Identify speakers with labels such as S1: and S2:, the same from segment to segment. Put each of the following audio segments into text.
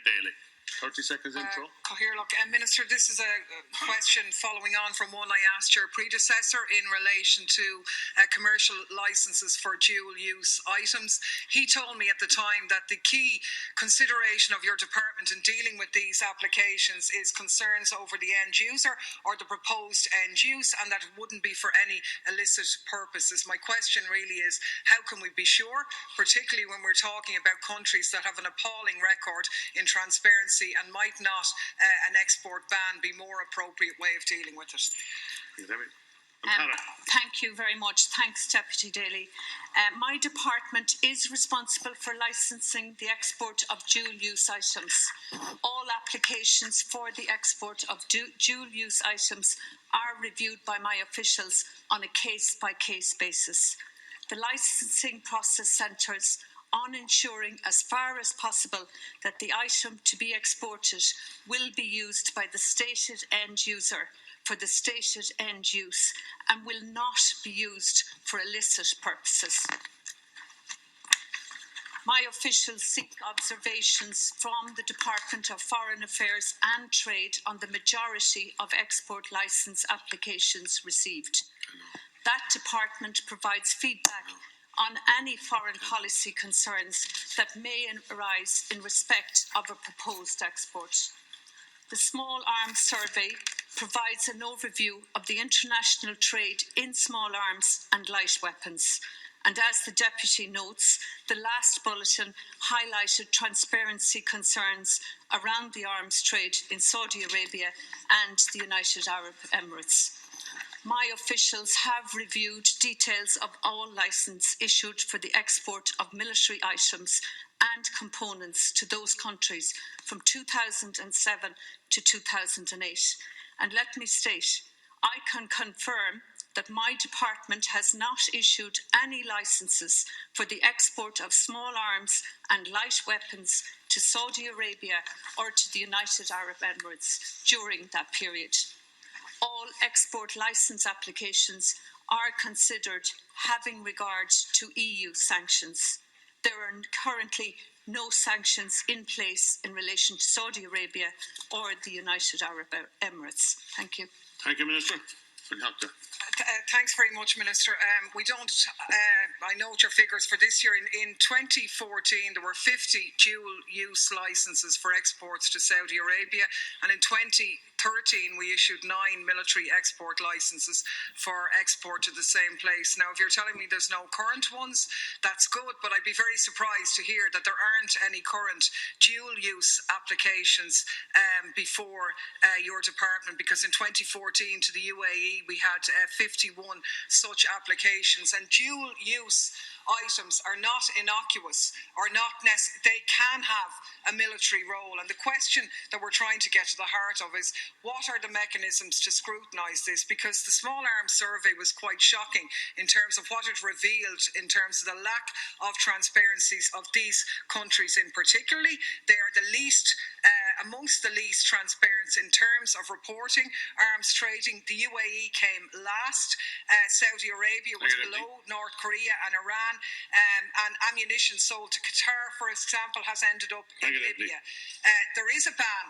S1: Daly. 30 seconds intro.
S2: Minister, this is a question following on from one I asked your predecessor in relation to commercial licences for dual-use items. He told me at the time that the key consideration of your department in dealing with these applications is concerns over the end user or the proposed end use, and that it wouldn't be for any illicit purposes. My question really is, how can we be sure, particularly when we're talking about countries that have an appalling record in transparency, and might not an export ban be more appropriate way of dealing with it?
S3: Thank you very much. Thanks, Deputy Daly. My department is responsible for licensing the export of dual-use items. All applications for the export of dual-use items are reviewed by my officials on a case-by-case basis. The licensing process centres on ensuring as far as possible that the item to be exported will be used by the stated end user for the stated end use and will not be used for illicit purposes. My officials seek observations from the Department of Foreign Affairs and Trade on the majority of export licence applications received. That department provides feedback on any foreign policy concerns that may arise in respect of a proposed export. The Small Arms Survey provides an overview of the international trade in small arms and light weapons. And as the Deputy notes, the last bulletin highlighted transparency concerns around the arms trade in Saudi Arabia and the United Arab Emirates. My officials have reviewed details of all licence issued for the export of military items and components to those countries from 2007 to 2008. And let me state, I can confirm that my department has not issued any licences for the export of small arms and light weapons to Saudi Arabia or to the United Arab Emirates during that period. All export licence applications are considered having regard to EU sanctions. There are currently no sanctions in place in relation to Saudi Arabia or the United Arab Emirates. Thank you.
S1: Thank you, Minister.
S2: Thanks very much, Minister. I note your figures for this year. In 2014, there were 50 dual-use licences for exports to Saudi Arabia, and in 2013, we issued 9 military export licences for export to the same place. Now, if you're telling me there's no current ones, that's good, but I'd be very surprised to hear that there aren't any current dual-use applications before your department, because in 2014 to the UAE, we had 51 such applications, and dual-use items are not innocuous or they can have a military role. And the question that we're trying to get to the heart of is, what are the mechanisms to scrutinise this? Because the Small Arms Survey was quite shocking in terms of what it revealed in terms of the lack of transparencies of these countries in particularly. They are the least amongst the least transparent in terms of reporting arms trading. The UAE came last. Saudi Arabia was below North Korea and Iran. And ammunition sold to Qatar, for example, has ended up in Libya. There is a ban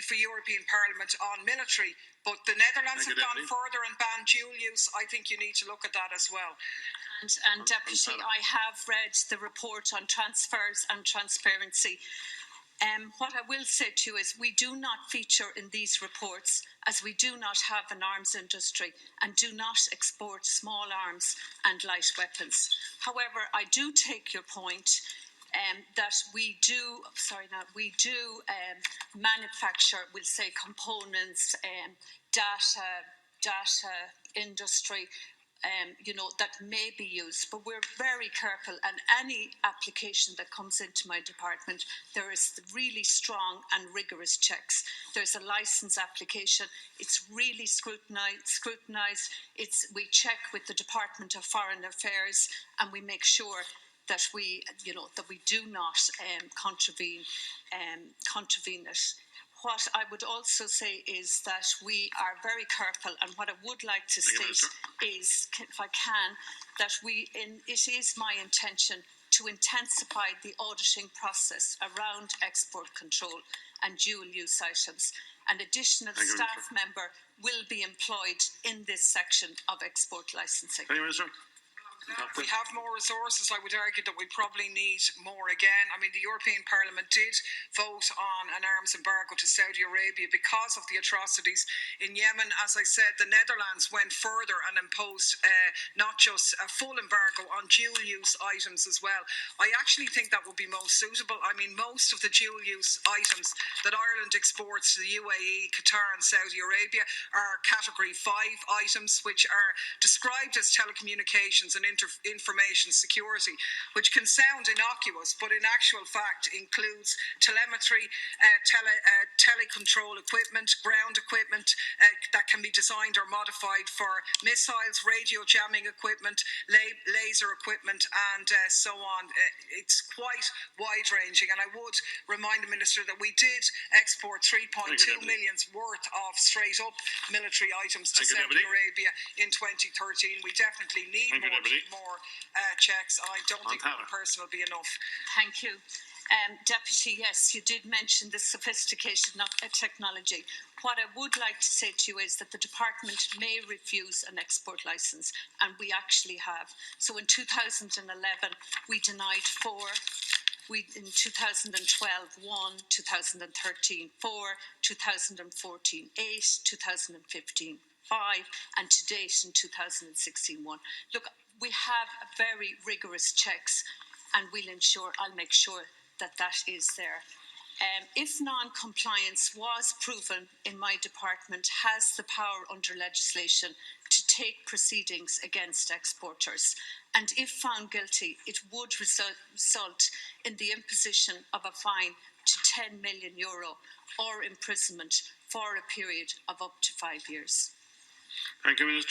S2: for European Parliament on military, but the Netherlands have gone further and banned dual use. I think you need to look at that as well.
S3: And Deputy, I have read the report on transfers and transparency. What I will say to you is we do not feature in these reports, as we do not have an arms industry and do not export small arms and light weapons. However, I do take your point that we do manufacture, we'll say, components, data industry, that may be used, but we're very careful, and any application that comes into my department, there is really strong and rigorous checks. There's a licence application, it's really scrutinised, we check with the Department of Foreign Affairs, and we make sure that we do not contravene it. What I would also say is that we are very careful, and what I would like to state is, if I can, that it is my intention to intensify the auditing process around export control and dual-use items. An additional staff member will be employed in this section of export licensing.
S1: Thank you, Minister.
S2: If we have more resources, I would argue that we probably need more again. I mean, the European Parliament did vote on an arms embargo to Saudi Arabia because of the atrocities in Yemen. As I said, the Netherlands went further and imposed not just a full embargo on dual-use items as well. I actually think that would be most suitable. I mean, most of the dual-use items that Ireland exports to the UAE, Qatar and Saudi Arabia are Category 5 items, which are described as telecommunications and information security, which can sound innocuous, but in actual fact includes telemetry, telecontrol equipment, ground equipment that can be designed or modified for missiles, radio jamming equipment, laser equipment, and so on. It's quite wide-ranging, and I would remind the Minister that we did export 3.2 million's worth of straight-up military items to Saudi Arabia in 2013. We definitely need more checks. I don't think one person will be enough.
S3: Thank you. Deputy, yes, you did mention the sophistication of technology. What I would like to say to you is that the department may refuse an export licence, and we actually have. So in 2011, we denied 4. In 2012, 1, 2013, 4, 2014, 8, 2015, 5, and to date in 2016, 1. Look, we have very rigorous checks, and I'll make sure that that is there. If non-compliance was proven in my department, has the power under legislation to take proceedings against exporters. And if found guilty, it would result in the imposition of a fine to €10 million or imprisonment for a period of up to 5 years.
S1: Thank you, Minister.